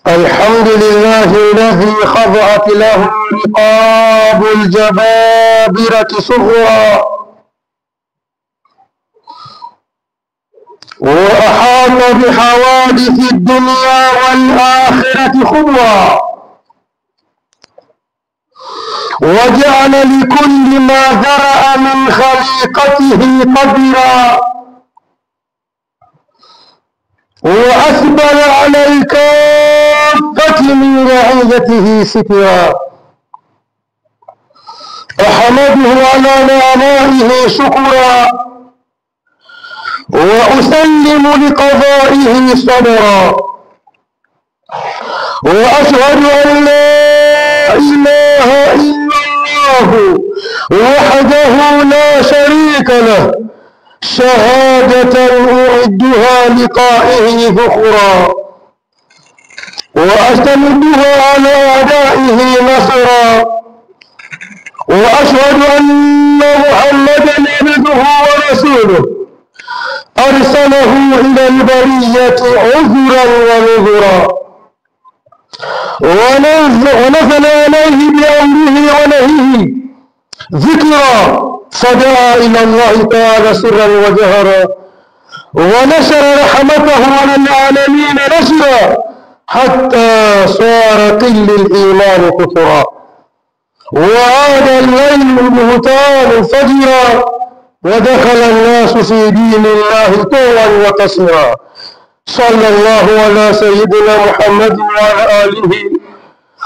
الحمد لله الذي خضعت له رقاب الجبابرة صغرا وأحاط بحوادث الدنيا والآخرة خضرا وجعل لكل ما ذرأ من خليقته قدرا وأسبل على الكافة من رعيته سترا أحمده على نعمائه شكرا وأسلم لقضائه صبرا وأشهد أن لا إله إلا الله وحده لا شريك له شهادة أعدها لقائه ذخرا وأستمدها على أعدائه نصرا وأشهد أن محمدا عبده ورسوله أرسله إلى البرية عذرا ونذرا ونزل عليه بأمره ونهيه ذكرا فدعا إلى الله تعالى سرا وجهرا ونشر رحمته على العالمين نشرا حتى صار قل الإيمان كثرا وعاد الليل البهتان فجرا ودخل الناس في دين الله طوعا وقصرا صلى الله على سيدنا محمد وعلى آله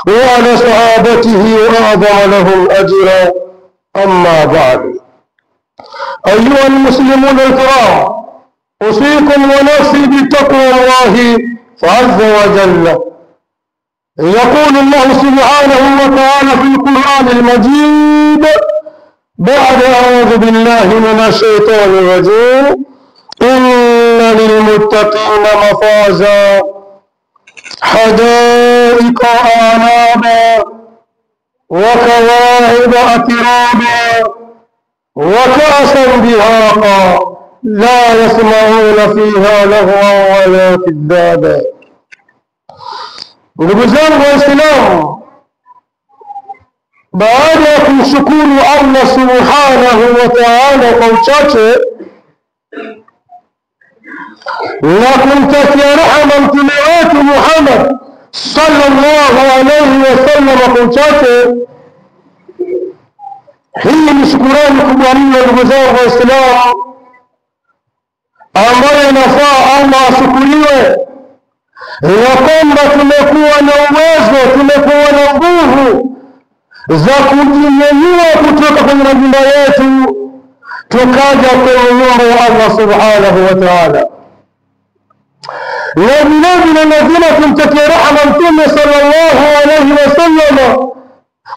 وعلى صحابته وأعظم لهم أجرا. أما بعد، أيها المسلمون الكرام، أوصيكم ونفسي بتقوى الله عز وجل. يقول الله سبحانه وتعالى في القرآن المجيد بعد أعوذ بالله من الشيطان الرجيم: إن للمتقين مفازا حدائق أعنابا وكواعب أترابا وكأسا دهاقا لا يسمعون فيها لغوا ولا كذابا. Ndugu zangu Waislamu, baada ya kumshukuru Allah subhanahu wa ta'ala kwa uchache na kumtakia rehema mtume wetu Muhammad sallallahu alayhi wasallam kwa uchache, hii ni shukrani kubwa mno ndugu zangu Waislamu, ambayo inafaa Allah ashukuriwe, na kwamba tumekuwa na uwezo, tumekuwa na nguvu za kujinyanyua kutoka kwenye majumba yetu tukaja kwenye nyumba ya Allah subhanahu wa ta'ala. Na vilevile lazima tumtakie rehema mtume sallallahu alayhi wasallam,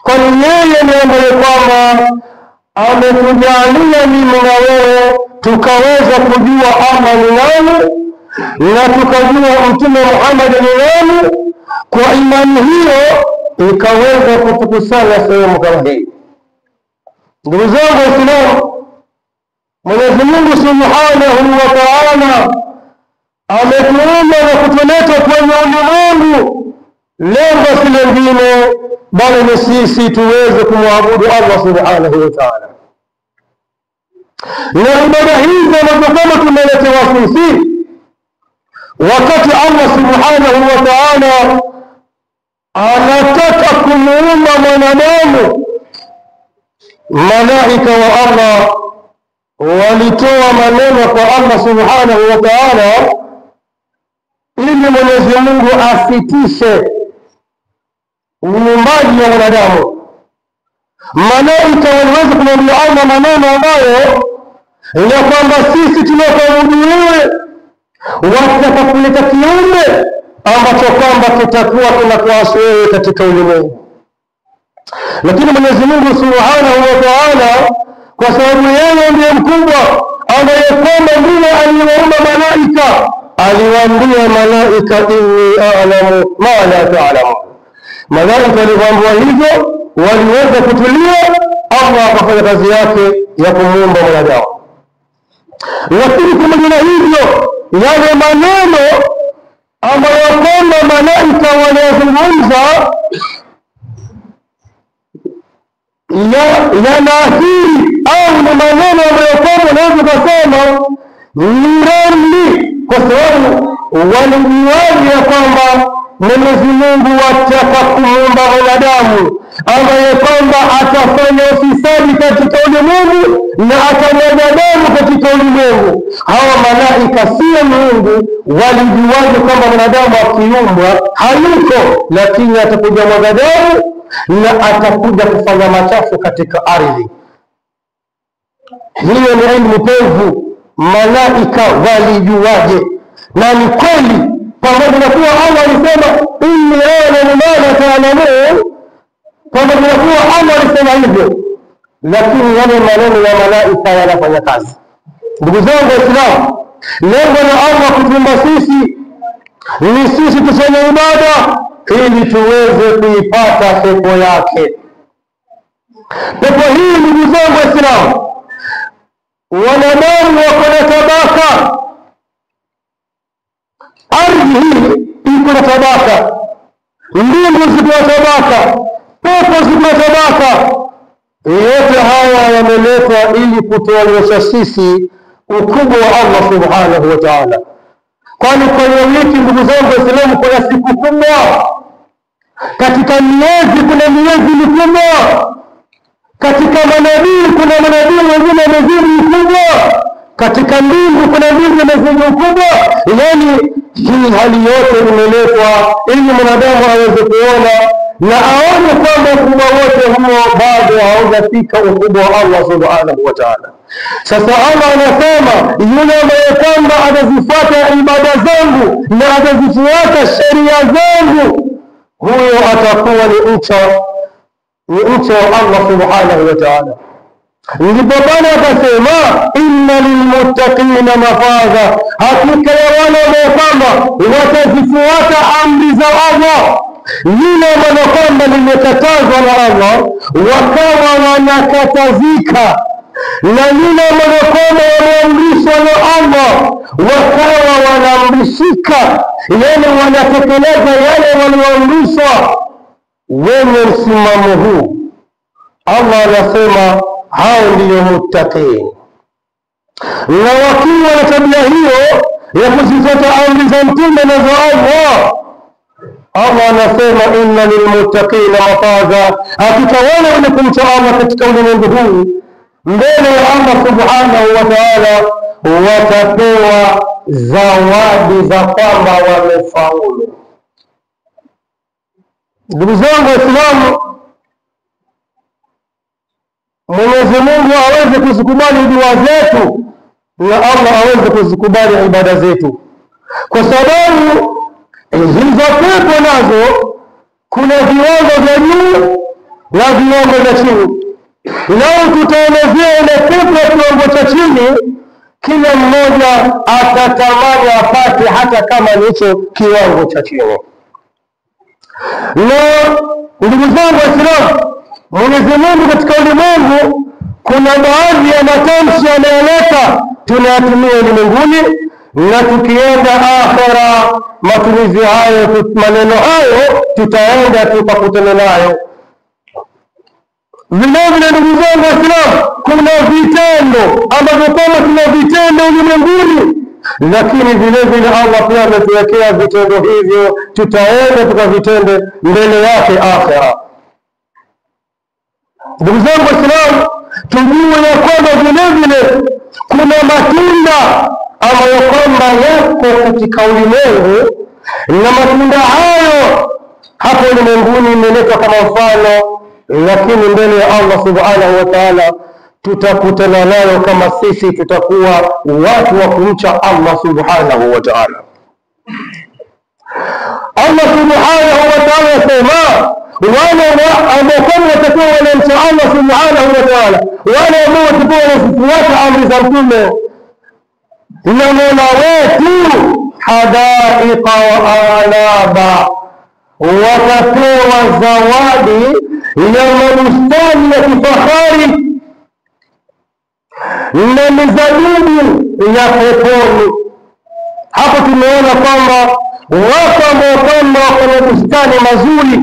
kwani yeye ni ambaye kwamba ametujalia mimi na wewe tukaweza kujua Allah ni nani na tukajua mtume Muhammad ni nani. Kwa imani hiyo ikaweza kutukusanya sehemu kama hii. Ndugu zangu Waislamu, Mwenyezi Mungu subhanahu wa ta'ala ametuumba na kutuleta kwenye ulimwengu, lengo si lingine bali ni sisi tuweze kumwabudu Allah subhanahu wa ta'ala. Na ibada hizi ambazo tumeletewa sisi, wakati Allah subhanahu wa ta'ala anataka kumuumba mwanadamu, malaika wa Allah walitoa maneno kwa Allah subhanahu wa ta'ala ili Mwenyezi Mungu asitishe uumbaji wa mwanadamu. Malaika waliweza kumwambia Allah maneno ambayo ya kwamba sisi tunapoabudu wewe wataka kuleta kiumbe ambacho kwamba kitakuwa kinakuasi wewe katika ulimwengu. Lakini Mwenyezi Mungu subhanahu wa ta'ala, kwa sababu yeye ndiye mkubwa ambaye kwamba ndiye aliwaumba malaika, aliwaambia malaika, inni a'lamu ma la ta'lamun. Malaika walipoambiwa hivyo waliweza kutulia, Allah akafanya kazi yake ya kumuumba mwanadamu. Lakini pamoja na hivyo, yale maneno ambayo kwamba malaika wanazungumza yanaathiri au ni maneno ambayo kwamba unaweza kusema ni ramli, kwa sababu walijuaje ya kwamba Mwenyezi Mungu wataka kumuumba wanadamu ambaye kwamba atafanya ufisadi katika ulimwengu na atamwaga damu katika ulimwengu. Hawa malaika sio Mungu, walijuaje kwamba mwanadamu akiumbwa hayuko, lakini atakuja mwaga damu na atakuja kufanya machafu katika ardhi. Hiyo ni ilmu pevu. Malaika walijuaje? Na ni kweli, pamoja na kuwa Allah alisema inni a'lamu ma la ta'lamun, pamoja na kuwa Allah alisema hivyo, lakini yale maneno ya malaika yanafanya kazi. Ndugu zangu Waislamu, lengo la Allah kutuumba sisi ni sisi tufanye ibada ili tuweze kuipata pepo yake. Pepo hii, ndugu zangu Waislamu, wanadamu wako na tabaka. Ardhi hii iko na tabaka, mbingu ziko na tabaka, pepo ziko na tabaka. Yote haya yameletwa ili kutuonyesha sisi ukubwa wa Allah subhanahu wa ta'ala. Kwani kwenye wiki, ndugu zangu Waislamu, kuna siku kubwa. Katika miezi kuna miezi mikubwa. Katika manabii kuna manabii wengine wamezidi ukubwa. Katika mbingu kuna mbingu wamezidi ukubwa. Yani hii hali yote imeletwa ili mwanadamu aweze kuona na aone kwamba ukubwa wote huo bado haujafika ukubwa wa Allah subhanahu wa ta'ala. Sasa Allah anasema yule ambaye kwamba atazifuata ibada zangu na atazifuata sheria zangu, huyo atakuwa ni mcha wa Allah subhanahu wa ta'ala. Ndipo Bwana akasema inna lilmuttaqina mafaza, hakika ya wale ambao kwamba watazifuata amri za Allah, lile ambalo kwamba limekatazwa na Allah wakawa wanakatazika, na lile ambalo kwamba wameamrishwa na Allah wakawa wanaamrishika, yani wanatekeleza yale walioamrishwa. Wenye msimamo huu Allah anasema hao ndiyo muttaqin. Na wakiwa na tabia hiyo ya kuzifuata amri za mtume na za Allah, Allah anasema inna lilmuttaqina mafaza, hakika wale wenye kumcha Allah katika ulimwengu huu mbele ya Allah subhanahu wa ta'ala watapewa zawadi za kwamba wamefaulu. Ndugu zangu Waislamu, Mwenyezi Mungu aweze kuzikubali dua zetu na Allah aweze kuzikubali ibada zetu, kwa sababu hizo pepo nazo kuna viwango vya juu na viwango vya chini. Leo tutaelezea ile pepo ya kiwango cha chini, kila mmoja atatamani apate hata kama ni hicho kiwango cha chini. Na ndugu zangu Waislamu, Mwenyezi Mungu katika ulimwengu kuna baadhi ya matamshi yanayoleta tunayatumia ulimwenguni, na tukienda akhera matumizi hayo, maneno hayo tutaenda tukakutana nayo. Vile vile ndugu zangu Waislamu, kuna vitendo ambavyo kama tuna vitendo ulimwenguni, lakini vile vile Allah pia ametuwekea vitendo hivyo, tutaenda tukavitende mbele yake akhera. Ndugu zangu Waislamu, tujue ya kwamba vile vile kuna matunda ambayo kwamba yako katika ulimwengu, na matunda hayo hapo ulimwenguni imeletwa kama mfano, lakini mbele ya Allah subhanahu wa ta'ala tutakutana nayo kama sisi tutakuwa watu wa kumcha Allah subhanahu wa ta'ala. Allah subhanahu wa ta'ala asema wale ambao kama watakuwa wanamcha Allah subhanahu wa ta'ala, wale ambao watakuwa wanafuata amri za mtume na Mola wetu, hadaiqa wa anaba, watapewa zawadi ya mabustani ya kifahari na mizabibu ya peponi. Hapo tumeona kwamba watu ambao kwamba mabustani mazuri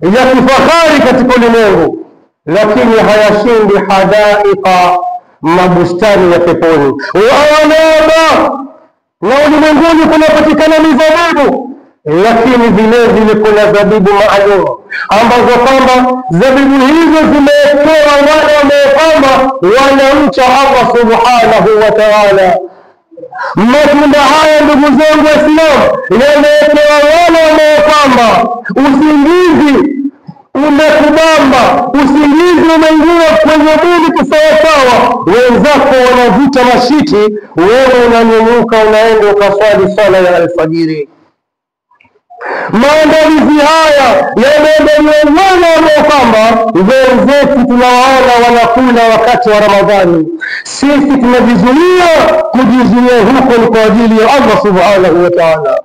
ya kifahari katika ulimwengu, lakini hayashindi hadaika, mabustani ya peponi. Waanaba, na ulimwenguni kunapatikana mizabibu, lakini vile vile kuna zabibu maalum ambazo kwamba zabibu hizo zimewekewa wale ambao kwamba wanamcha Allah subhanahu wa ta'ala. Matunda haya ndugu zangu Waislamu yamewekewa wale ambao kwamba usingizi umekubamba, usingizi umeingia kwenye mwili kisawasawa, wenzako wanavuta mashiti, wewe unanyanyuka unaenda ukaswali swala ya alfajiri. Maandalizi haya yameandaliwa wale ambao kwamba wenzetu tunawaona wanakula wakati wa Ramadhani. Sisi tunajizuia, kujizuia huko ni kwa ajili ya Allah subhanahu wa ta'ala.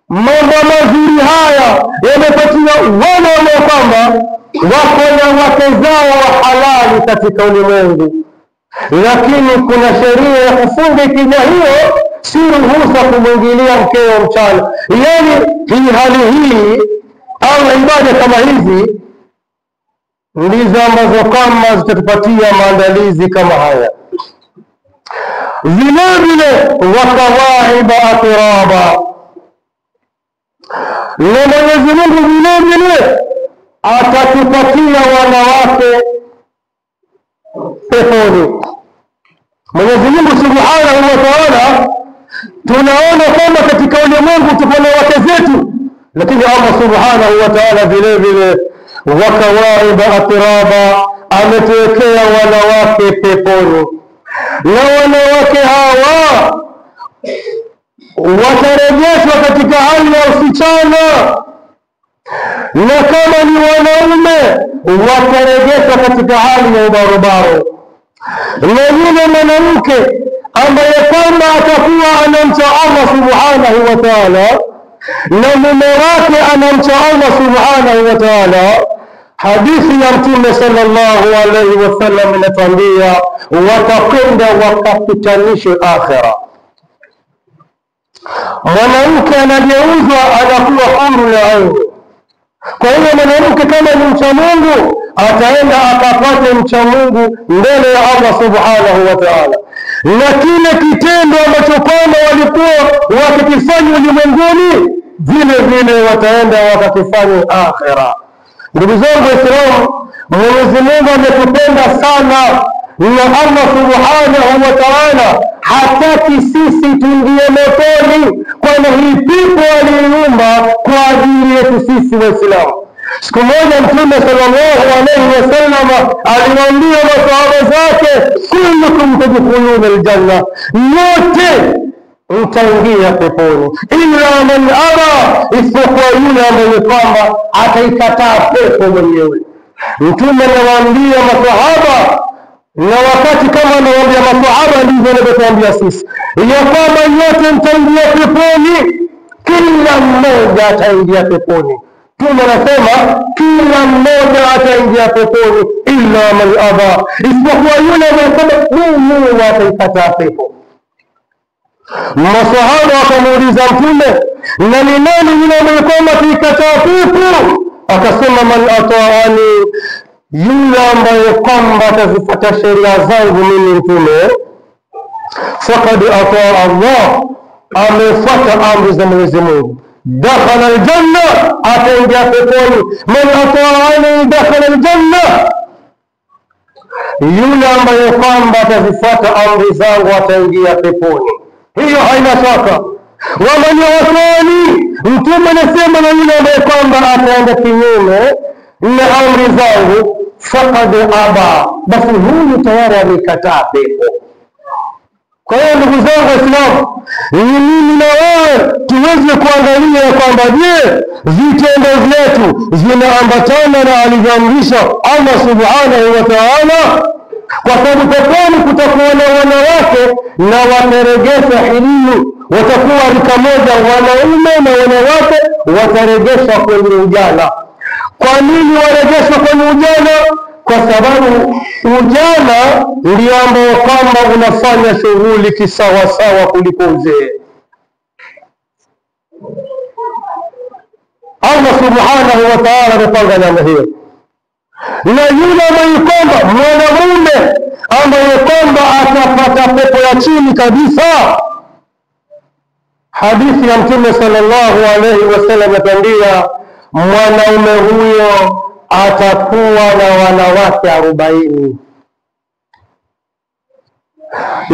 Mambo mazuri haya yamepatiwa wale ambao kwamba wako na wake zao wa halali katika ulimwengu, lakini kuna sheria ya kufunga ikija hiyo, si ruhusa kumwingilia mkeo mchana. Yani hii hali hii au ibada kama hizi ndizo ambazo kama zitatupatia maandalizi kama haya. Vile vile wakawaiba atiraba, na Mwenyezi Mungu vile vile atatupatia wanawake peponi. Mwenyezi Mungu subhanahu wa ta'ala, tunaona kwamba katika ulimwengu tuko na wake zetu, lakini Allah subhanahu wa ta'ala vile vile wakawaiba atiraba, ametuwekea wanawake peponi. Na wanawake hawa watarejeshwa katika hali ya usichana, na kama ni wanaume watarejeshwa katika hali ya ubarobaro. Na yule mwanamke ambaye kwamba atakuwa anamcha Allah subhanahu wa ta'ala na mume wake anamcha Allah subhanahu wa ta'ala, hadithi ya Mtume sallallahu alayhi wasallam inatuambia watakwenda wakakutanishwe akhira. Mwanamke anageuzwa anakuwa huru na aini. Kwa hiyo mwanamke kama ni mcha Mungu ataenda akapate mcha Mungu mbele ya Allah subhanahu wa ta'ala, na kile kitendo ambacho kwamba walikuwa wakikifanya ulimwenguni vile vile wataenda wakakifanya akhira. Ndugu zangu Waislamu, Mwenyezi Mungu ametupenda sana, na Allah subhanahu wa ta'ala hataki sisi tuingie motoni, kwani hii pepo aliiumba kwa ajili yetu sisi Waislamu. Siku moja Mtume sallallahu alayhi wasallam aliwaambia masahaba zake, kullukum tadkhuluna aljanna, nyote mtaingia peponi, illa man aba, isipokuwa yule ambaye kwamba ataikataa pepo mwenyewe. Mtume anawaambia masahaba, na wakati kama anawaambia masahaba ndivyo anavyotuambia sisi, ya kwamba nyote mtaingia peponi, kila mmoja ataingia peponi. Mtume anasema kila mmoja ataingia peponi illa man aba, isipokuwa yule ambaye mwenyewe ataikataa pepo. Masahaba wakamuuliza Mtume, na ni nani yule ambaye kwamba ataikataa pepo? Akasema man ataani, yule ambaye kwamba atazifuata sheria zangu mimi Mtume, faqad ataa Allah, amefuata amri za Mwenyezi Mungu, dakhala aljanna, ataingia peponi. Man ataani dakhala aljanna, yule ambaye kwamba atazifuata amri zangu ataingia peponi, hiyo haina shaka. Waman yasani, Mtume anasema na yule ambaye kwamba ataenda kinyume na amri zangu, faqad aba, basi huyu tayari amekataa pepo. Kwa hiyo ndugu zangu Waislamu, ni mimi na wewe tuweze kuangalia kwamba je, vitendo vyetu zinaambatana na alivyoamrisha Allah subhanahu wa ta'ala, kwa sababu peponi kutakuwa na wanawake na wataregeshwa hilimu, watakuwa rika moja, wanaume na wanawake wataregeshwa kwenye ujana. Kwa nini warejeshwa kwenye ujana? Kwa sababu ujana ndio ambao kwamba unafanya shughuli kisawasawa kuliko uzee. Allah subhanahu wa ta'ala amepanga namna hiyo. Na yule ambaye kwamba mwanamume ambaye kwamba atapata pepo ya chini kabisa, hadithi ya Mtume sallallahu alayhi wasallam inatuambia mwanaume huyo atakuwa na wanawake 40.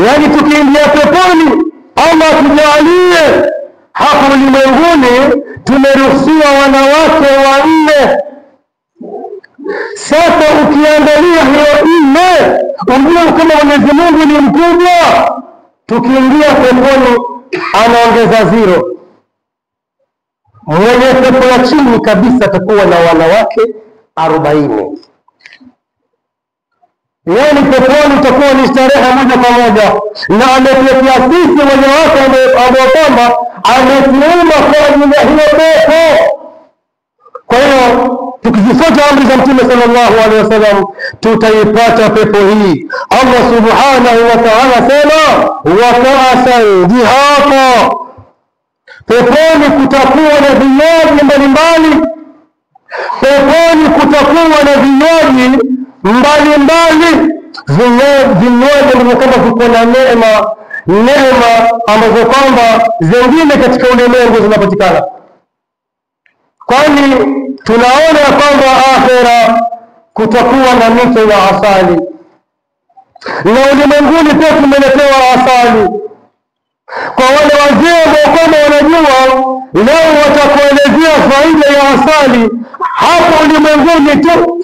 Yaani tukiingia peponi, Allah tujalie hapo ulimwenguni tumeruhusiwa wanawake 4. Sasa ukiangalia hiyo 4, ujue kama Mwenyezi Mungu ni mkubwa. Tukiingia peponi anaongeza 0. Mwenye pepo ya chini kabisa atakuwa na wanawake 40. Yaani peponi itakuwa ni starehe moja kwa moja, na ametuletea sisi wanawake ambao kwamba ametuumba kwa ajili ya hiyo pepo. Kwa hiyo tukizifuata amri za Mtume sallallahu alaihi wasallam tutaipata pepo hii. Allah subhanahu wa ta'ala sema wa ka'asan dihaqa, peponi kutakuwa na vinywaji mbalimbali. Peponi kutakuwa na vinywaji mbalimbali, vinywaji ambavyo kwamba viko na neema ambazo kwamba zingine katika ulimwengu zinapatikana. Kwani tunaona kwamba akhera kutakuwa na mito ya asali, na ulimwenguni pia tumeletewa asali. Kwa wale wazee ambao kwamba wanajua, leo watakuelezea faida ya asali. Hapo ulimwenguni tu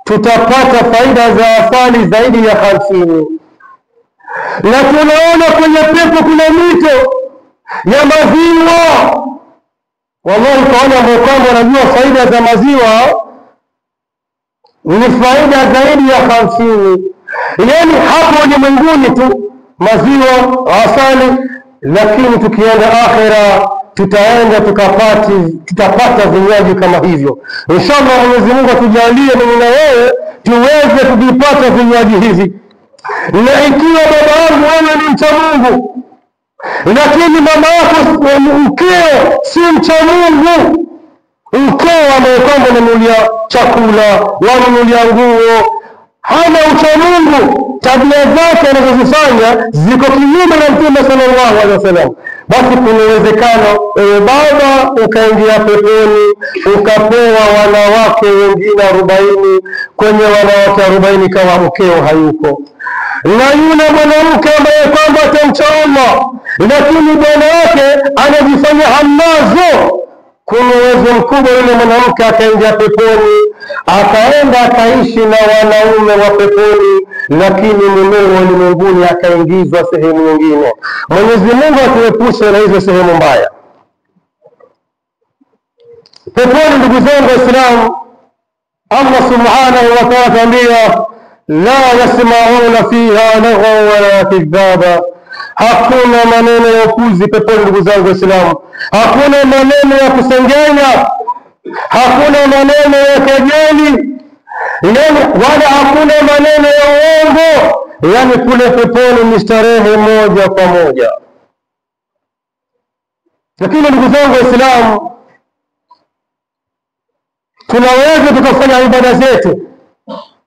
tutapata faida za asali zaidi ya 50. Na tunaona kwenye pepo kuna mito ya maziwa. Wallahi kwa wale ambao kwamba wanajua faida za maziwa, ni faida zaidi ya 50. Yaani hapo ulimwenguni tu maziwa, asali. Lakini tukienda akhera tutaenda tutapata vinywaji kama hivyo. Inshallah Mwenyezi Mungu atujalie mimi na wewe tuweze kuvipata vinywaji hivi. Na ikiwa baba yangu wewe ni mcha Mungu, lakini mama yako mkeo si mcha Mungu, mkeo ambaye kwamba unanunulia chakula, wanunulia nguo, hana ucha Mungu, tabia zake anazozifanya ziko kinyume na Mtume sallallahu alaihi wasallam, basi kuna uwezekano baba ukaingia peponi ukapewa wanawake wengine 40 kwenye wanawake 40 kama mkeo hayuko. Na yule mwanamke ambaye kwamba atamcha Allah lakini bwana wake anajifanya hamnazo, kuna uwezo mkubwa yule mwanamke akaingia peponi akaenda akaishi na wanaume wa peponi, lakini mumewe wa ulimwenguni akaingizwa sehemu nyingine. Mwenyezi Mungu atuepushe na hizo sehemu mbaya. Peponi ndugu zangu Waislamu, Allah subhanahu wa ta'ala anatuambia la yasma'una fiha lagwan wala kidhaba, hakuna maneno ya upuzi peponi ndugu zangu Waislamu. Hakuna maneno ya kusengenya, hakuna maneno ya kejeli, wala hakuna maneno ya uongo. Yani kule peponi ni starehe moja kwa moja. Lakini ndugu zangu Waislamu, tunaweza tukafanya ibada zetu,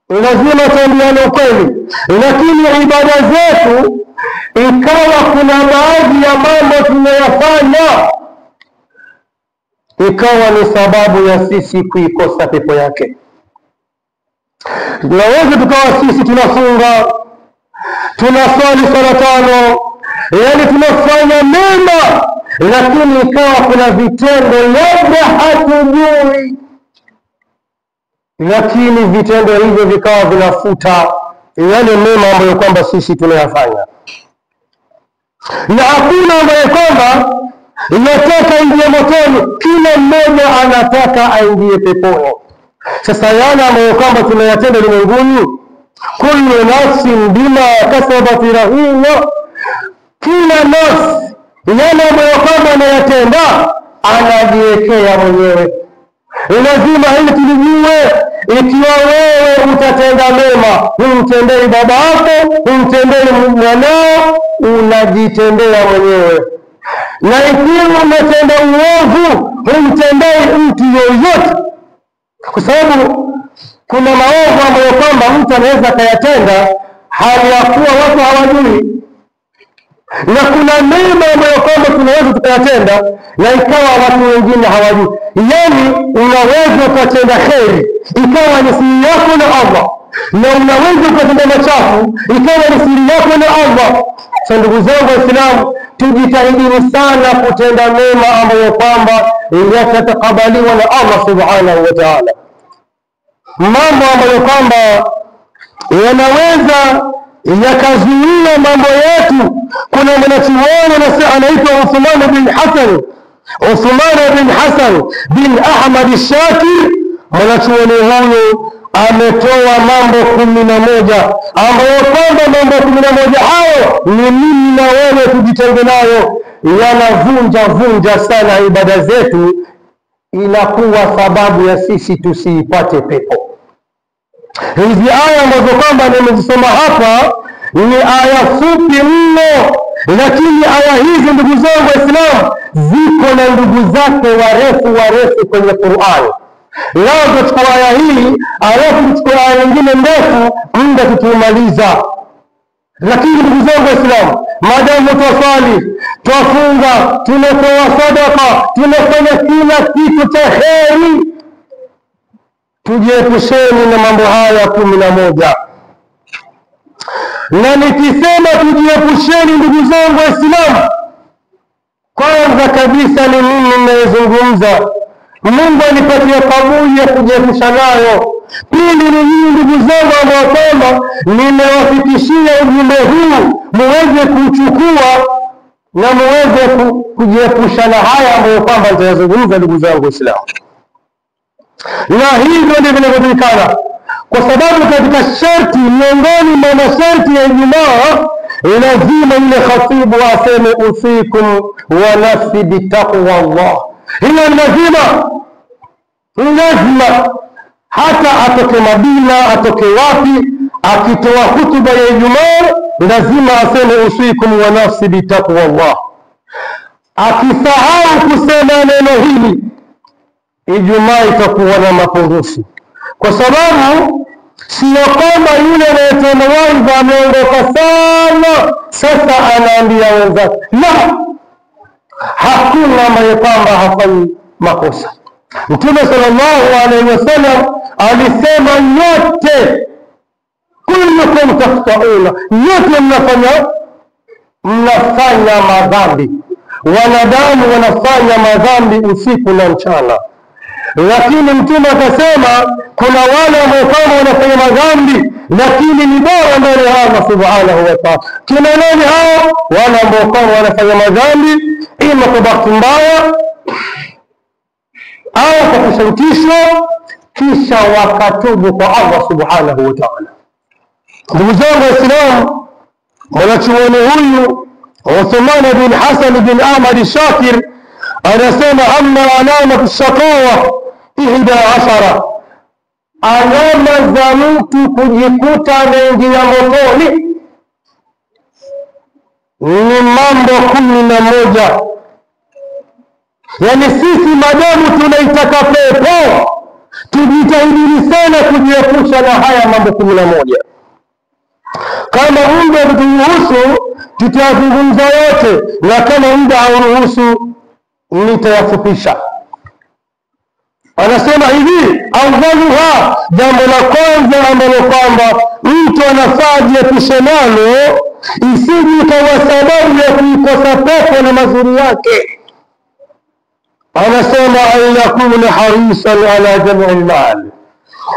lazima tuambiane ukweli, lakini ibada zetu ikawa kuna baadhi ya mambo tunayafanya ikawa ni sababu ya sisi kuikosa pepo yake. Tunaweza tukawa sisi tunafunga, tunaswali sala 5, yani tunafanya mema, lakini ikawa kuna vitendo labda hatujui, lakini vitendo hivyo vikawa vinafuta yale mema ambayo kwamba sisi tunayafanya. Na hakuna ambaye kwamba inataka ingie motoni, kila mmoja anataka aingie peponi. Sasa yale ambayo kwamba tunayatenda ulimwenguni, kullu nafsin bima kasabat rahina, kila nafsi yale ambayo kwamba anayatenda anajiwekea mwenyewe. Lazima hili tulijue. Ikiwa wewe utatenda mema, umtendee baba yako, umtendee mwanao, unajitendea mwenyewe. Na ikiwa umetenda uovu, umtendee mtu kwa sababu kuna maovu ambayo kwamba mtu anaweza kuyatenda hali ya kuwa watu hawajui, na kuna mema ambayo kwamba tunaweza tukayatenda na ikawa watu wengine hawajui. Yani unaweza ukatenda kheri ikawa ni siri yako na Allah, na unaweza ukatenda machafu ikawa ni siri yako na Allah. Sasa ndugu zangu Waislamu, tujitahidini sana kutenda mema ambayo kwamba yatakabaliwa na Allah subhanahu wa ta'ala. Mambo ambayo kwamba yanaweza yakazuia mambo yetu, kuna mwanachuoni anaitwa Uthman bin Hassan bin Ahmad al-Shakir. Mwanachuoni huyu ametoa mambo 11 ambayo kwamba mambo 11 hayo ni mimi na wewe tujitenge nayo, yanavunja sana ibada zetu, inakuwa sababu ya sisi tusiipate pepo. Hizi aya ambazo kwamba nimezisoma hapa ni aya fupi mno, lakini aya hizi ndugu zangu Waislamu ziko na ndugu zake warefu kwenye Qur'an. Leo tuchukua aya hii alafu tuchukua aya nyingine ndefu, muda tutumaliza. Lakini ndugu zangu Waislamu, maadamu twasali, twafunga, tunatoa sadaka, tunafanya kila kitu cha heri, tujiepusheni na mambo haya 11. Na nikisema tujiepusheni ndugu zangu Waislamu, kwanza kabisa ni mimi ninayezungumza, Mungu anipatie kabuli ya kujiepusha nayo. Pili ni nyinyi ndugu zangu ambao kwamba nimewafikishia ujumbe huu, muweze kuchukua na muweze kujiepusha na haya ambayo kwamba nitayazungumza ndugu zangu Waislamu. Na hivyo ndivyo vinavyojulikana, kwa sababu katika sharti, miongoni mwa masharti ya Ijumaa, lazima yule khatibu aseme usikum wa nafsi bitaqwa Allah. Hiyo ni lazima, hata atoke Madina, atoke wapi, akitoa hutuba ya Ijumaa lazima aseme usikum wa nafsi bitaqwa Allah. Akisahau kusema neno hili, Ijumaa itakuwa na mapungufu, kwa sababu sio kwamba yule anayetoa mawaidha ameondoka sana sasa anaambia wenzake. La, hakuna ambaye kwamba hafanyi makosa. Mtume sallallahu alaihi wasallam alisema nyote, kullukum takhtauna, nyote mnafanya madhambi. Wanadamu wanafanya madhambi usiku na mchana, lakini Mtume akasema kuna wale ambao kama wanafanya madhambi lakini ni bora mbele ya Allah subhanahu wa ta'ala. Kina nani hao? Wale ambao kama wanafanya madhambi ima kwa bahati mbaya au kwa kushurutishwa, kisha wakatubu kwa Allah subhanahu wa ta'ala. Ndugu zangu Waislamu, mwanachuoni huyu Uthman bin Hassan bin Ahmad al-Shakir anasema amma alama shakawa 11, alama za mtu kujikuta anaingia motoni ni mambo 11. Yani sisi madamu tunaitaka pepo, tujitahidi sana kujiepusha na haya mambo 11. Kama muda uturuhusu tutayazungumza yote, na kama muda hauruhusu nitayafupisha. Anasema hivi, awwaluha, jambo la kwanza ambalo kwamba mtu anafaa jiepushe nalo isije ikawa sababu ya kuikosa pepo na mazuri yake. Anasema an yakuna harisan ala jam'i al-mal,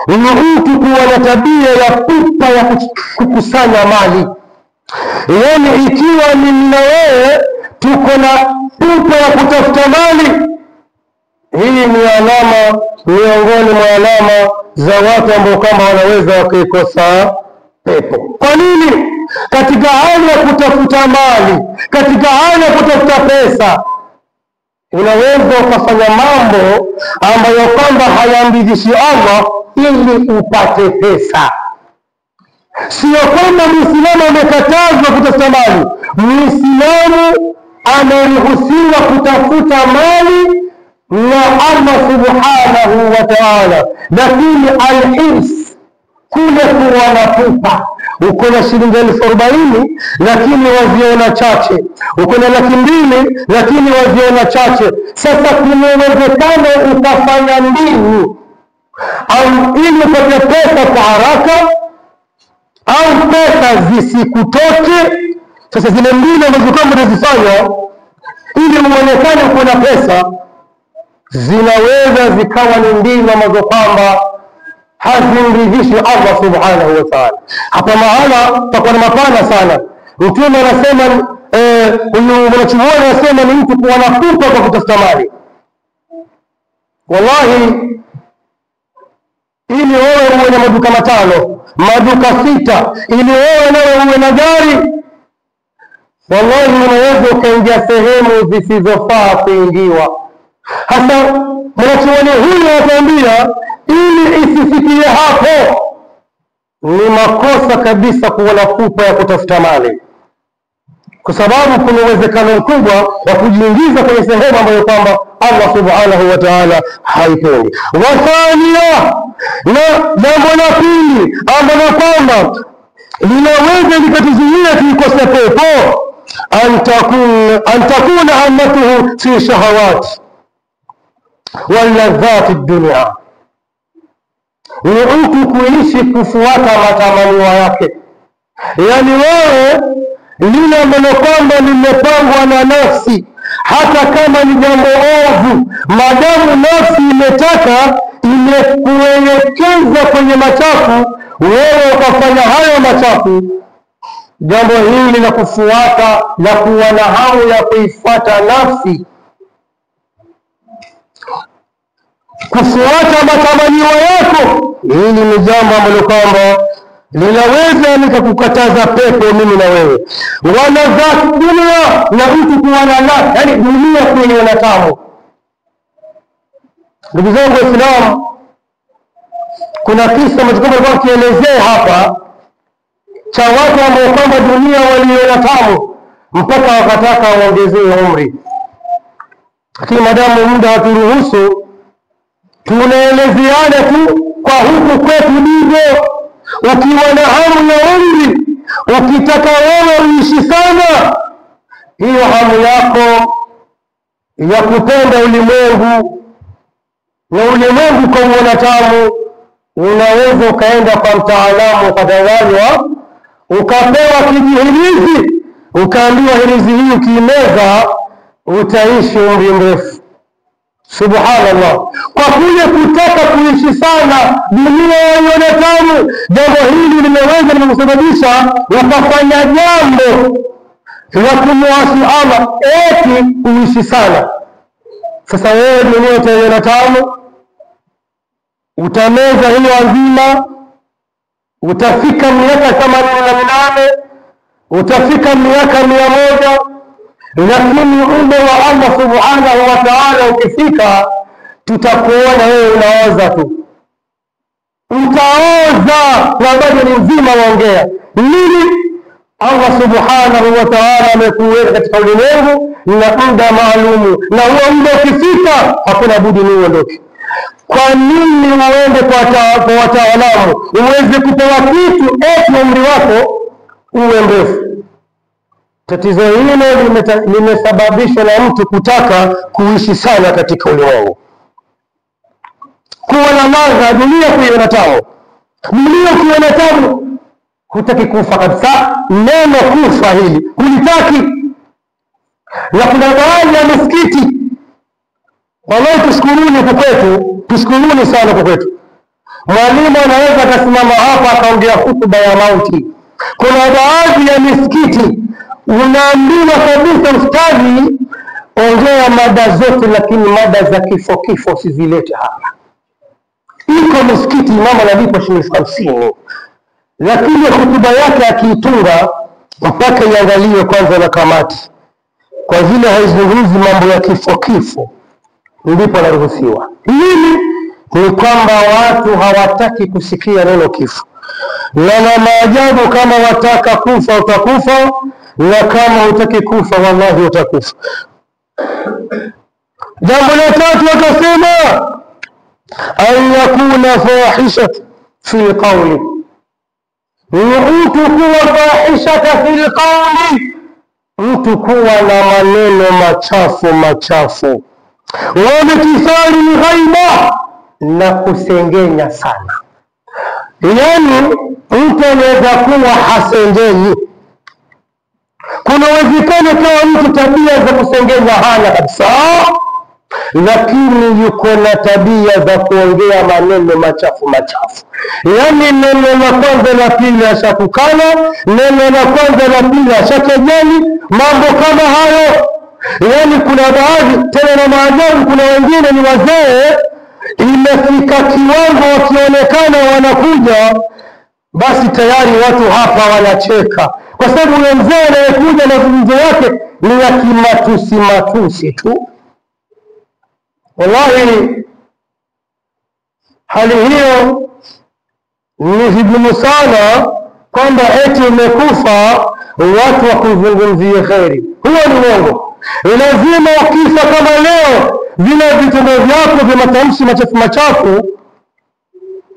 ni mtu kuwa na tabia ya pupa ya kukusanya mali. Yani ikiwa mimi na wewe tuko na pupa ya kutafuta mali, hii ni alama miongoni mwa alama za watu ambao kama wanaweza wakaikosa pepo. Kwa nini? Katika hali ya kutafuta mali, katika hali ya kutafuta pesa, unaweza ukafanya mambo ambayo kwamba hayamridhishi Allah ili upate pesa. Sio kwamba Muislamu amekatazwa kutafuta mali. Muislamu ameruhusiwa kutafuta mali na Allah subhanahu wa ta'ala. Lakini alhirs, kule kuwa na pupa, uko na shilingi 40,000 lakini waziona chache, uko na 200,000 lakini waziona chache. Sasa kuna uwezekano ukafanya mbinu ili upate pesa kwa haraka au pesa zisikutoke. Sasa zile mbinu ambazo kama unazifanya ili uonekane uko na pesa, zinaweza zikawa ni mbinu ambazo kwamba hazimridhishi Allah subhanahu wa ta'ala. Hapa mahala pakuwa na mapana sana. Mtume anasema, huyu mwanachuoni anasema ni mtu kuwa na pupa kwa kutafuta mali. Wallahi, ili wewe uwe na maduka 5, maduka 6, ili wewe nawe uwe na gari, wallahi unaweza ukaingia sehemu zisizofaa kuingiwa. Hasa mwanachuoni huyu anatuambia ili isifikie hapo, ni makosa kabisa kuwa na pupa ya kutafuta mali, kwa sababu kuna uwezekano mkubwa wa kujiingiza kwenye sehemu ambayo kwamba Allah subhanahu wa ta'ala haipendi. Wathania, na jambo la pili ambalo kwamba linaweza likatuzuia tuikose pepo, antakuna hammatuhu fi shahawati waladhati dunia, ni mtu kuishi kufuata matamanio yake. Yani wewe lile ambalo kwamba limepangwa na nafsi, hata kama ni jambo ovu, madamu nafsi imetaka, imekuelekeza kwenye machafu, wewe ukafanya hayo machafu, jambo hili la kufuata, la kuwa na hamu ya kuifuata nafsi, kufuata matamanio yako, hili ni jambo ambalo kwamba linaweza likakukataza pepo mimi na wewe. Wala za dunia, na mtu kuwa na nafsi, yani dunia kuiona tamu. Ndugu zangu Waislamu, kuna kisa mtukufu kielezea hapa cha watu ambao kwamba dunia waliona tamu mpaka wakataka waongezee umri, lakini madamu muda haturuhusu, tunaelezeana tu kwa huku kwetu ndivyo. Ukiwa na hamu ya umri, ukitaka wewe uishi sana, hiyo hamu yako ya kupenda ulimwengu na ulimwengu kwa uona tamu, unaweza ukaenda kwa mtaalamu ukadanganywa, ukapewa kijihirizi, ukaambiwa hirizi hii ukiimeza utaishi umri mrefu. Subhanallah, kwa kule kutaka kuishi sana dunia waiona tamu, jambo hili limeweza limekusababisha ukafanya jambo la kumwasi Allah eti uishi sana. Sasa wewe dunia utaiona tamu, utameza hiyo nzima, utafika miaka 88, utafika miaka 100, lakini ule wa Allah subhanahu wa ta'ala ukifika, tutakuona wewe unaoza tu, utaoza na bado ni mzima waongea nini. Allah subhanahu wa ta'ala amekuweka katika ulimwengu na muda maalumu, na huo muda ukifika hakuna budi ni uondoke. Kwa nini uende kwa wataalamu uweze kupewa kitu eti umri wako uwe mrefu? Tatizo hilo limesababishwa na mtu kutaka kuishi sana katika ulimwengu, kuwa na ladha dunia, kuiona tamu dunia, kuiona tamu, hutaki kufa kabisa. Neno kufa hili hulitaki. Na kuna baadhi ya misikiti, wallahi tushukuruni kwa kwetu, tushukuruni sana kwa kwetu, mwalimu anaweza akasimama hapa akaongea hutuba ya mauti. Kuna baadhi ya misikiti unaambiwa kabisa, ustadhi, ongea mada zote, lakini mada za kifo usizilete hapa. Iko misikiti mama analipa shilingi 50, lakini hotuba yake akiitunga mpaka iangaliwe kwanza na kamati, kwa vile haizungumzi mambo ya kifo ndipo anaruhusiwa. Hili ni kwamba watu hawataki kusikia neno kifo, na maajabu, kama wataka kufa utakufa, na kama utaki kufa wallahi utakufa. Jambo la tatu akasema an yakuna fahisha fi qawli, ni mtu kuwa fahishata fi qawli, mtu kuwa na maneno machafu machafu, wamekithari ghaiba, na kusengenya sana. Yani mtu anaweza kuwa hasengenyi. Kuna uwezekano kama mtu tabia za kusengenya hana kabisa, lakini yuko na tabia za kuongea maneno machafu machafu. Yani neno la kwanza la pili ashakukana, neno la kwanza la pili ashakejeli, mambo kama hayo. Yani kuna baadhi tena na maajabu, kuna wengine ni wazee, imefika kiwango wakionekana wanakuja, basi tayari watu hapa wanacheka, kwa sababu yule mzee anayekuja na mazungumzo yake ni ya kimatusi matusi tu. Wallahi hali hiyo ni vigumu sana kwamba eti umekufa watu wakuzungumzie kheri. Huo ni uongo. Lazima ukifa kama leo, vile vitendo vyako vya matamshi machafu machafu,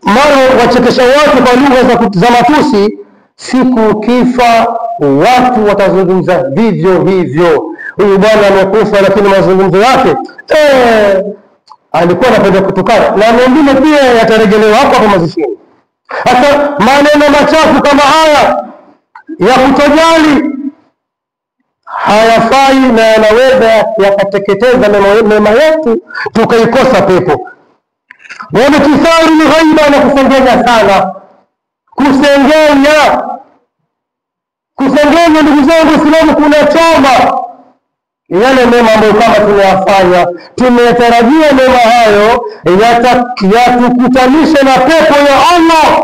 mara wachekesha watu kwa lugha za matusi, siku ukifa watu watazungumza vivyo hivyo. Huyu bwana amekufa lakini mazungumzo yake alikuwa anapenda kutukana, na mengine pia yatarejelewa hapo mazishini. Hata maneno machafu kama haya ya kutojali hayafai, na yanaweza yakateketeza mema yetu tukaikosa pepo. Wamekithari ni ghaiba, na kusengenya sana. Kusengenya ndugu zangu Islamu kuna choma yale mema ambayo kama tunayafanya, tumetarajia mema hayo yatukutanisha na pepo ya Allah,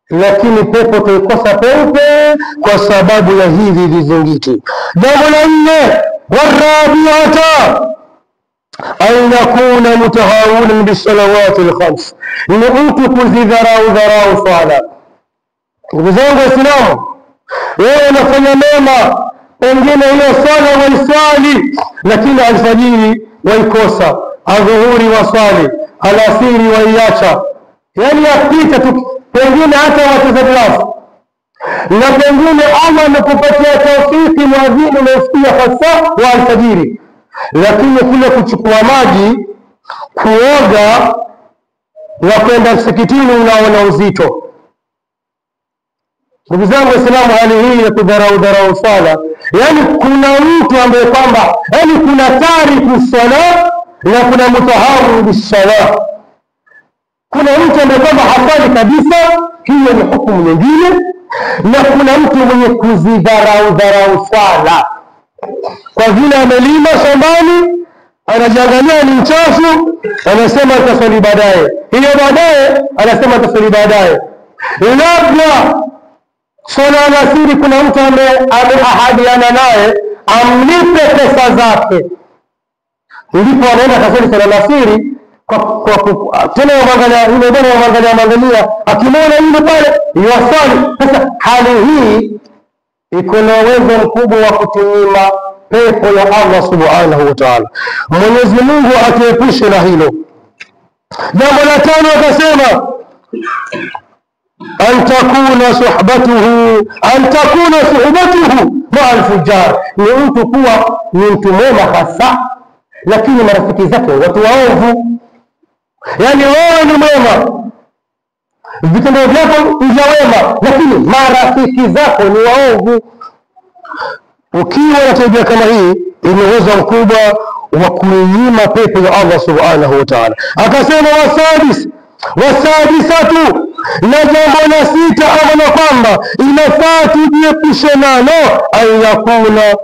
lakini pepo tuikosa peupe kwa sababu ya hivi vizingiti. Jambo la nne, warabiata an yakuna mutahawunan bisalawati alkhams, ni mtu kuzidharau swala. Ndugu zangu Waislamu, wewe unafanya mema, pengine hiyo swala waiswali, lakini alfajiri waikosa, adhuhuri waswali, alasiri waiacha, yani yapita tu, pengine hata wacheza drafu, na pengine Allah amekupatia taufiki mwadhini unasikia hasa wa alfajiri, lakini kule kuchukua maji, kuoga na kwenda msikitini unaona uzito. Ndugu zangu Waislamu, hali hii ya kudharau swala, yani kuna mtu ambaye kwamba yani kuna tariku sala na kuna mutahawun bisala. Kuna mtu ambaye kwamba hasali kabisa, hiyo ni hukumu nyingine, na kuna mtu mwenye kuzidharau swala kwa vile amelima shambani, anajiangalia ni mchafu, anasema atasali baadaye, hiyo baadaye anasema atasali baadaye. Labda swala alasiri kuna mtu ameahadiana naye amlipe pesa zake, ndipo anaenda kasali swala alasiri, tena mwangalia akimwona yule pale yuwasali. Sasa hali hii iko na uwezo mkubwa wa kutunyima pepo ya Allah subhanahu wa ta'ala. Mwenyezi Mungu atuepushe na hilo. Jambo la tano akasema an takuna suhbatuhu ma'a al-fujjar, ni mtu kuwa ni mtu mwema hasa, lakini marafiki zake watu waovu. Yani wewe ni mwema, vitendo vyako ni vya wema, lakini marafiki zako ni waovu. Ukiwa na tabia kama hii, inaweza mkubwa wa kunyima pepo ya Allah subhanahu wa ta'ala. Akasema wasadisatu, na jambo la sita ambalo kwamba inafaa tujiepushe nalo, an yakuna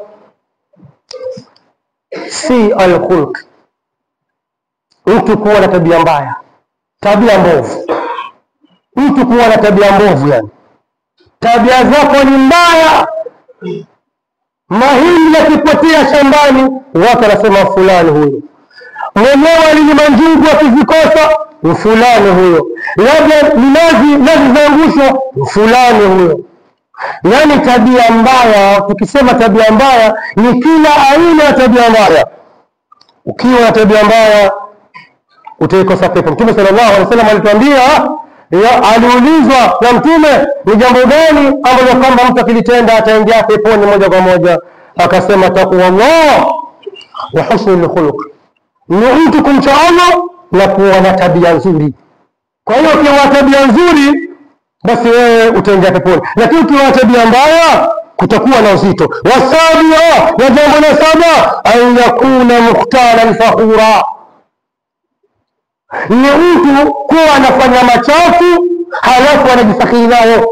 si al-khulq, mtu kuwa na tabia mbaya, tabia mbovu. Mtu kuwa na tabia mbovu, yani tabia zako ni mbaya. Mahindi yakipotea shambani, watu wanasema fulani huyo. Mwenyewe alilima njugu akizikosa, fulani huyo. Labda nazi zaangushwa, fulani huyo. Yani tabia mbaya, tukisema tabia mbaya ni kila aina ya tabia mbaya. ukiwa na tabia mbaya utaikosa pepo. Mtume sallallahu alaihi wasallam alituambia, aliulizwa na Mtume, ni jambo gani ambalo kwamba mtu akilitenda ataingia peponi moja kwa moja? Akasema, taqwallah wa husnul khuluq, ni mtu kumcha Allah na kuwa na tabia nzuri. Kwa hiyo ukiwa na tabia nzuri basi wewe utaingia peponi, lakini ukiwa na tabia mbaya kutakuwa na uzito. Wasabia, na jambo la saba, an yakuna mukhtalan fakhura, ni mtu kuwa anafanya machafu halafu anajifakhiri nayo.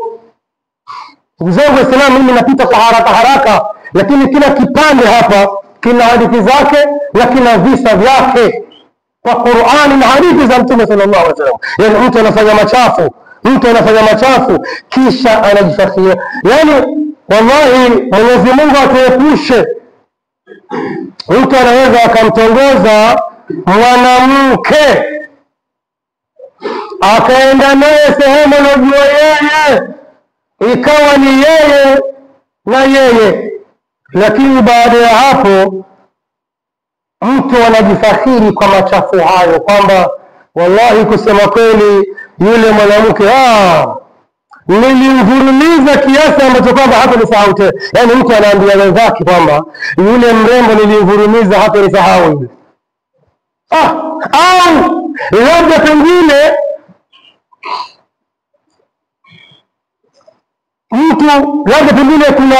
Ndugu zangu Waislamu, mimi napita kwa haraka, lakini kila kipande hapa kina hadithi zake na kina visa vyake kwa Qur'ani na hadithi za Mtume sallallahu alaihi wasallam. Yani mtu anafanya machafu kisha anajifakhiri. Yani wallahi Mwenyezi Mungu atuepushe. Mtu anaweza akamtongoza mwanamke akaenda naye sehemu anajua yeye, ikawa ni yeye na yeye, lakini baada ya hapo mtu anajifakhiri kwa machafu hayo, kwamba wallahi kusema kweli yule mwanamke nilimvurumiza kiasi ambacho kwamba hata nisahau tena. Yani mtu anaambia wenzake kwamba yule mrembo nilimvurumiza hata nisahau yule. Au labda pengine kuna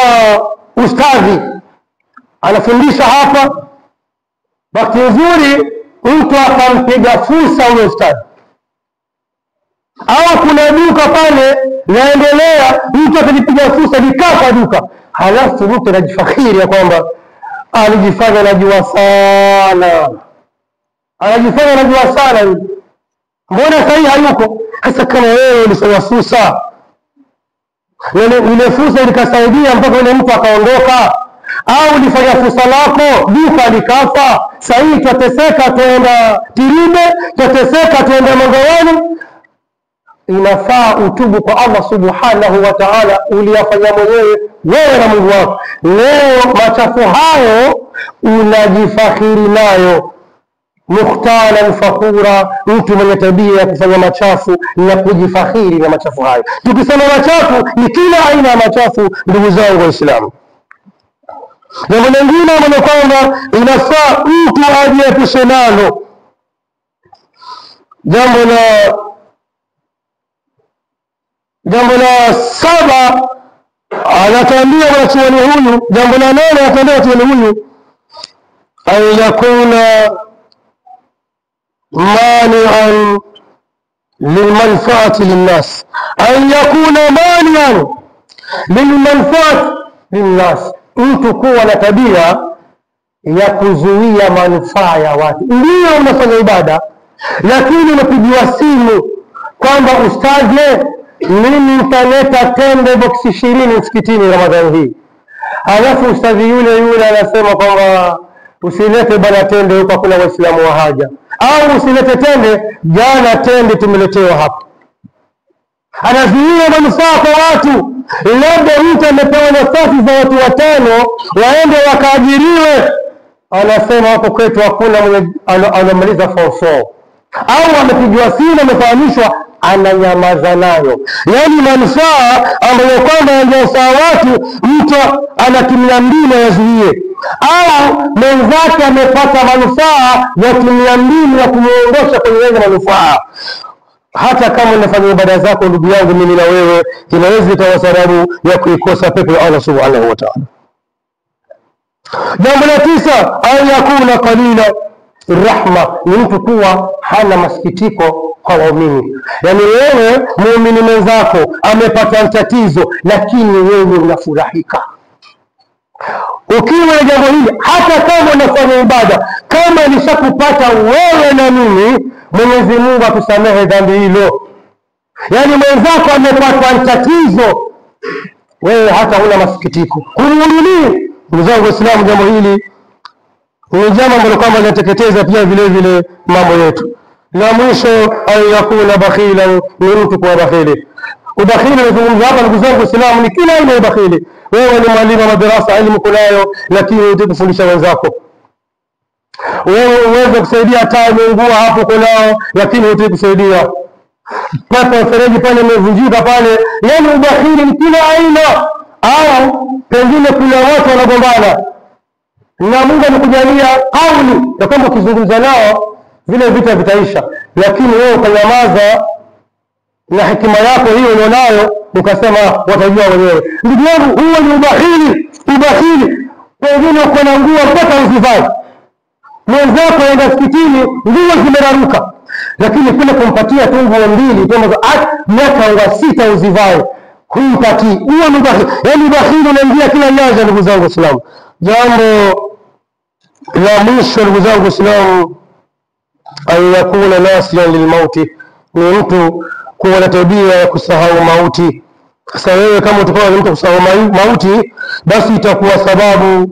ustadhi anafundisha hapa, wakati nzuri mtu akampiga fursa huyo ustadhi. Au kuna duka pale naendelea, mtu akajipiga fursa likaka duka, halafu mtu anajifakhiri ya kwamba alijifanya anajua sana, mbona sahi hayuko? Hasa kama wewe ulisema fursa, ile fursa ilikasaidia mpaka yule mtu akaondoka, au ulifanya fursa lako duka likafa, sahi tutateseka tuenda Tiribe, tutateseka tuenda Mangawani. Inafaa utubu kwa Allah subhanahu wa ta'ala, uliyafanya mwenyewe wewe na Mungu wako. Leo machafu hayo unajifakhiri nayo. Mukhtalan fakhura, mtu mwenye tabia ya kufanya machafu na kujifakhiri na machafu hayo. Tukisema machafu ni kila aina ya machafu, ndugu zangu Waislamu. Jambo lingine ambalo kwamba inafaa mtu ajiepushe nalo, jambo la saba anatuambia wanachuoni huyu, jambo la nane anatuambia wanachuoni huyu, an yakuna mani'an lilmanfaati linnas, an yakuna mani'an lilmanfaati linnas, mtu kuwa na tabia ya kuzuia manufaa ya watu. Ndio unafanya ibada, lakini unapigiwa simu kwamba ustadhi, mimi nitaleta tende box 20 msikitini Ramadhani hii. Halafu ustadhi yule anasema kwamba usilete bana tende huko, kuna Waislamu wa haja, au usilete tende, jana tende tumeletewa hapa. Anazuia manufaa kwa watu. Labda mtu amepewa nafasi za watu 5 waende wakaajiriwe, anasema hapo kwetu hakuna mwenye anamaliza form 4, au amepigiwa simu amefahamishwa, ananyamaza nayo. Yani manufaa ambayo kwamba yanafaa watu, mtu anatumia mbinu yazuie, au mwenzake amepata manufaa ya tumia mbinu ya kumuondosha kwenye ile manufaa. Hata kama unafanya ibada zako ndugu yangu, mimi na wewe, inaweza ikawa sababu ya kuikosa pepo ya Allah subhanahu wa ta'ala. Jambo la 9, an yakuna qalila rahma, ni mtu kuwa hana masikitiko kwa waumini. Yani wewe muumini mwenzako amepata tatizo, lakini wewe unafurahika ukiwa na jambo hili. Hata kama unafanya ibada, kama ilishakupata wewe na mimi, Mwenyezi Mungu atusamehe dhambi hilo. Yani mwenzako amepata tatizo, wewe hata huna masikitiko. Kunini ndugu zangu Waislamu, jambo hili ni jambo ambalo kwamba linateketeza pia vile mambo yetu. Na mwisho, an yakuna bakhilan, ni mtu kuwa bakhili. Ubakhili nazungumza hapa ndugu zangu Waislamu ni kila aina ya bakhili. Wewe ni mwalimu wa madrasa, elimu kunayo, lakini utakufundisha wenzako. Wewe uweze kusaidia taa imeungua hapo kunao, lakini hutaki kusaidia. Pata mfereji pale umevunjika pale, yani ubakhili ni kila aina. Au pengine kuna watu wanagombana na Mungu amekujalia kauli ya kwamba ukizungumza nao vile vita vitaisha, lakini wewe ukanyamaza na hekima yako hiyo ulionayo ukasema watajua wenyewe. Ndugu yangu, huo ni ubakhili. Ubakhili pengine uko na nguo mpaka uzivae, mwenzako aenda msikitini nguo zimeraruka, lakini kule kumpatia tu nguo mbili kwamba miaka wa 6 uzivae, humpatii. Huo ni ubakhili. Yani ubakhili unaingia kila nyanja, ndugu zangu Waislamu. Jambo la mwisho, ndugu zangu Waislamu, an yakuna nasiyan lilmauti, ni mtu kuwa na tabia ya kusahau mauti. Sasa wewe kama utakuwa ni mtu kusahau mauti, basi itakuwa sababu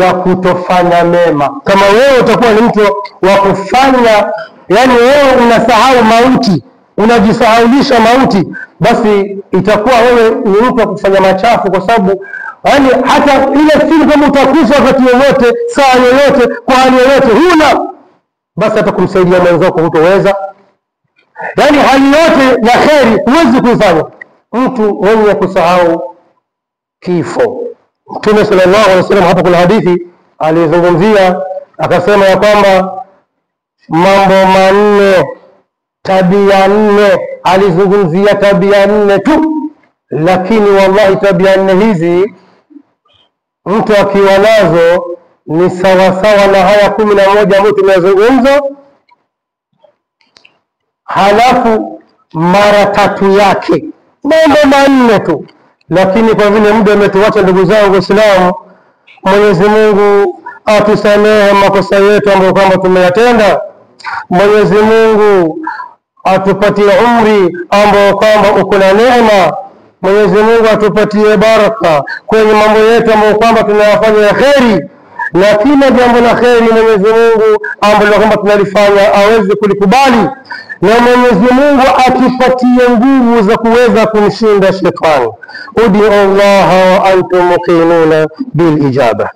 ya kutofanya mema. Kama wewe utakuwa ni mtu wa kufanya, yani wewe unasahau mauti, unajisahaulisha mauti, basi itakuwa wewe ni mtu wa kufanya machafu, kwa sababu yani hata ile siku kama utakufa wakati wowote, saa yoyote, kwa hali yoyote huna, basi hata kumsaidia mwenzako hutoweza. Yani hali yote ya kheri huwezi kuifanya, mtu mwenye kusahau kifo. Mtume sallallahu alaihi wasallam, hapa kuna hadithi alizungumzia, akasema ya kwamba mambo manne, tabia 4, alizungumzia tabia 4 tu, lakini wallahi tabia 4 hizi mtu akiwa nazo ni sawa sawa na haya 11 ambayo tumezungumza, halafu mara 3 yake. Mambo manne tu, lakini kwa vile muda umetuacha, ndugu zangu Waislamu, Mwenyezi Mungu atusamehe makosa yetu ambayo kwamba tumeyatenda. Mwenyezi Mungu atupatie umri ambao kwamba uko na neema. Mwenyezi Mungu atupatie baraka kwenye mambo yetu ambayo kwamba tunayafanya ya kheri, na kila jambo la kheri Mwenyezi Mungu ambalo kwamba tunalifanya aweze kulikubali, na Mwenyezi Mungu atupatie nguvu za kuweza kumshinda shetani. Udi Allah wa antum muqinuna bil ijaba.